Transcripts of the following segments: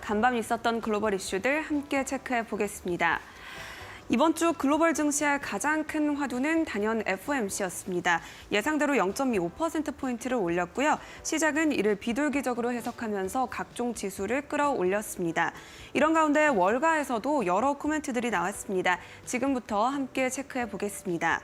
간밤 있었던 글로벌 이슈들 함께 체크해 보겠습니다. 이번 주 글로벌 증시의 가장 큰 화두는 단연 FOMC였습니다. 예상대로 0.25%포인트를 올렸고요. 시장은 이를 비둘기적으로 해석하면서 각종 지수를 끌어올렸습니다. 이런 가운데 월가에서도 여러 코멘트들이 나왔습니다. 지금부터 함께 체크해 보겠습니다.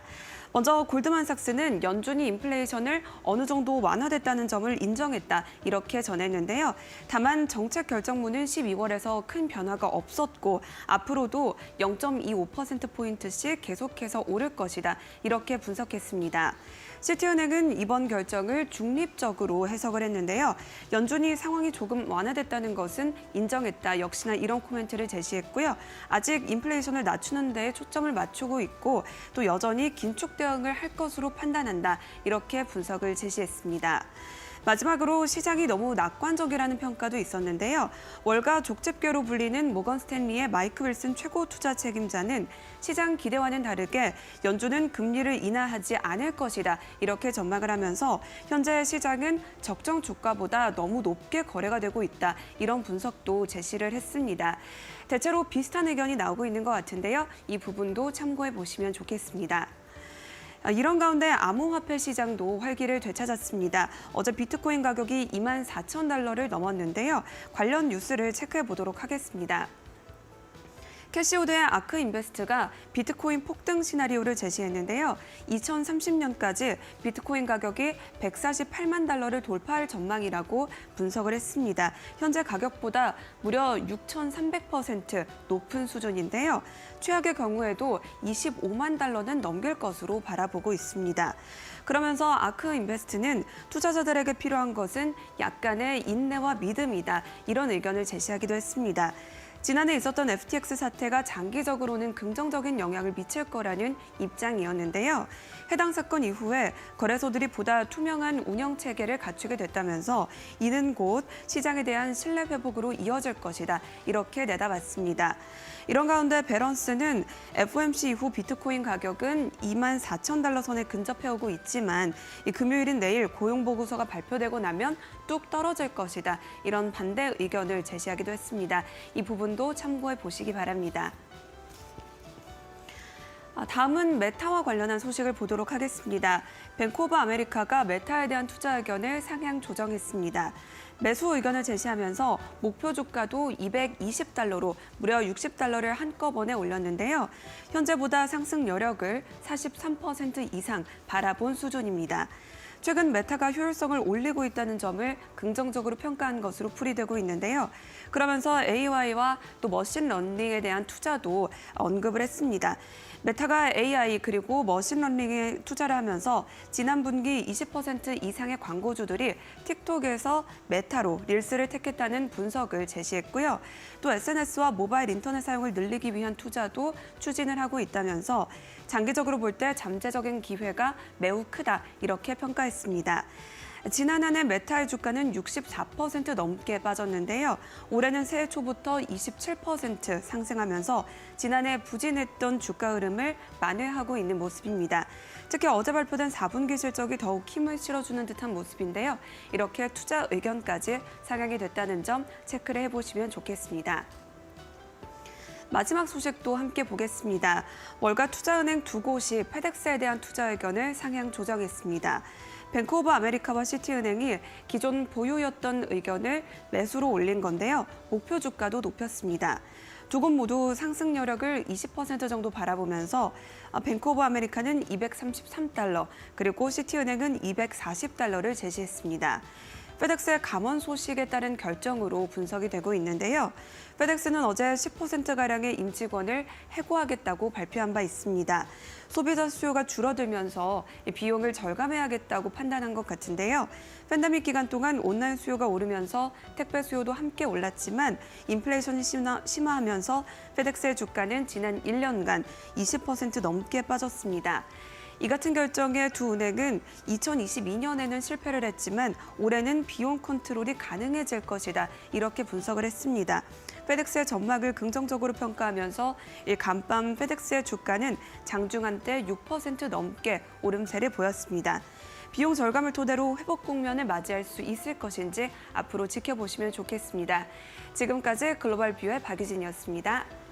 먼저 골드만삭스는 연준이 인플레이션을 어느 정도 완화됐다는 점을 인정했다, 이렇게 전했는데요. 다만 정책 결정문은 12월에서 큰 변화가 없었고 앞으로도 0.25%포인트씩 계속해서 오를 것이다, 이렇게 분석했습니다. 시티은행은 이번 결정을 중립적으로 해석을 했는데요. 연준이 상황이 조금 완화됐다는 것은 인정했다, 역시나 이런 코멘트를 제시했고요. 아직 인플레이션을 낮추는 데 초점을 맞추고 있고 또 여전히 긴축 대응을 할 것으로 판단한다, 이렇게 분석을 제시했습니다. 마지막으로 시장이 너무 낙관적이라는 평가도 있었는데요. 월가 족집게로 불리는 모건 스탠리의 마이크 윌슨 최고 투자 책임자는 시장 기대와는 다르게 연준은 금리를 인하하지 않을 것이다, 이렇게 전망을 하면서 현재 시장은 적정 주가보다 너무 높게 거래가 되고 있다, 이런 분석도 제시를 했습니다. 대체로 비슷한 의견이 나오고 있는 것 같은데요. 이 부분도 참고해 보시면 좋겠습니다. 이런 가운데 암호화폐 시장도 활기를 되찾았습니다. 어제 비트코인 가격이 24,000달러를 넘었는데요. 관련 뉴스를 체크해 보도록 하겠습니다. 캐시우드의 아크인베스트가 비트코인 폭등 시나리오를 제시했는데요. 2030년까지 비트코인 가격이 148만 달러를 돌파할 전망이라고 분석을 했습니다. 현재 가격보다 무려 6,300% 높은 수준인데요. 최악의 경우에도 25만 달러는 넘길 것으로 바라보고 있습니다. 그러면서 아크인베스트는 투자자들에게 필요한 것은 약간의 인내와 믿음이다, 이런 의견을 제시하기도 했습니다. 지난해 있었던 FTX 사태가 장기적으로는 긍정적인 영향을 미칠 거라는 입장이었는데요. 해당 사건 이후에 거래소들이 보다 투명한 운영 체계를 갖추게 됐다면서 이는 곧 시장에 대한 신뢰 회복으로 이어질 것이다, 이렇게 내다봤습니다. 이런 가운데 배런스는 FOMC 이후 비트코인 가격은 24,000달러 선에 근접해오고 있지만 이 금요일인 내일 고용보고서가 발표되고 나면 뚝 떨어질 것이다, 이런 반대 의견을 제시하기도 했습니다. 이 부분도 참고해 보시기 바랍니다. 다음은 메타와 관련한 소식을 보도록 하겠습니다. 뱅크 오브 아메리카가 메타에 대한 투자 의견을 상향 조정했습니다. 매수 의견을 제시하면서 목표 주가도 220달러로 무려 60달러를 한꺼번에 올렸는데요. 현재보다 상승 여력을 43% 이상 바라본 수준입니다. 최근 메타가 효율성을 올리고 있다는 점을 긍정적으로 평가한 것으로 풀이되고 있는데요. 그러면서 AI와 또 머신러닝에 대한 투자도 언급을 했습니다. 메타가 AI 그리고 머신러닝에 투자를 하면서 지난 분기 20% 이상의 광고주들이 틱톡에서 메타로 릴스를 택했다는 분석을 제시했고요. 또 SNS와 모바일 인터넷 사용을 늘리기 위한 투자도 추진을 하고 있다면서 장기적으로 볼 때 잠재적인 기회가 매우 크다, 이렇게 평가했습니다. 지난 한 해 메타의 주가는 64% 넘게 빠졌는데요. 올해는 새해 초부터 27% 상승하면서 지난해 부진했던 주가 흐름을 만회하고 있는 모습입니다. 특히 어제 발표된 4분기 실적이 더욱 힘을 실어주는 듯한 모습인데요. 이렇게 투자 의견까지 상향이 됐다는 점 체크를 해보시면 좋겠습니다. 마지막 소식도 함께 보겠습니다. 월가 투자은행 두 곳이 페덱스에 대한 투자 의견을 상향 조정했습니다. 뱅크 오브 아메리카와 시티은행이 기존 보유였던 의견을 매수로 올린 건데요. 목표 주가도 높였습니다. 두 곳 모두 상승 여력을 20% 정도 바라보면서 뱅크 오브 아메리카는 233달러, 그리고 시티은행은 240달러를 제시했습니다. 페덱스의 감원 소식에 따른 결정으로 분석이 되고 있는데요. 페덱스는 어제 10%가량의 임직원을 해고하겠다고 발표한 바 있습니다. 소비자 수요가 줄어들면서 비용을 절감해야겠다고 판단한 것 같은데요. 팬데믹 기간 동안 온라인 수요가 오르면서 택배 수요도 함께 올랐지만 인플레이션이 심화하면서 페덱스의 주가는 지난 1년간 20% 넘게 빠졌습니다. 이 같은 결정에 두 은행은 2022년에는 실패를 했지만 올해는 비용 컨트롤이 가능해질 것이다, 이렇게 분석을 했습니다. 페덱스의 전망을 긍정적으로 평가하면서 이 간밤 페덱스의 주가는 장중 한때 6% 넘게 오름세를 보였습니다. 비용 절감을 토대로 회복 국면을 맞이할 수 있을 것인지 앞으로 지켜보시면 좋겠습니다. 지금까지 글로벌 뷰의 박유진이었습니다.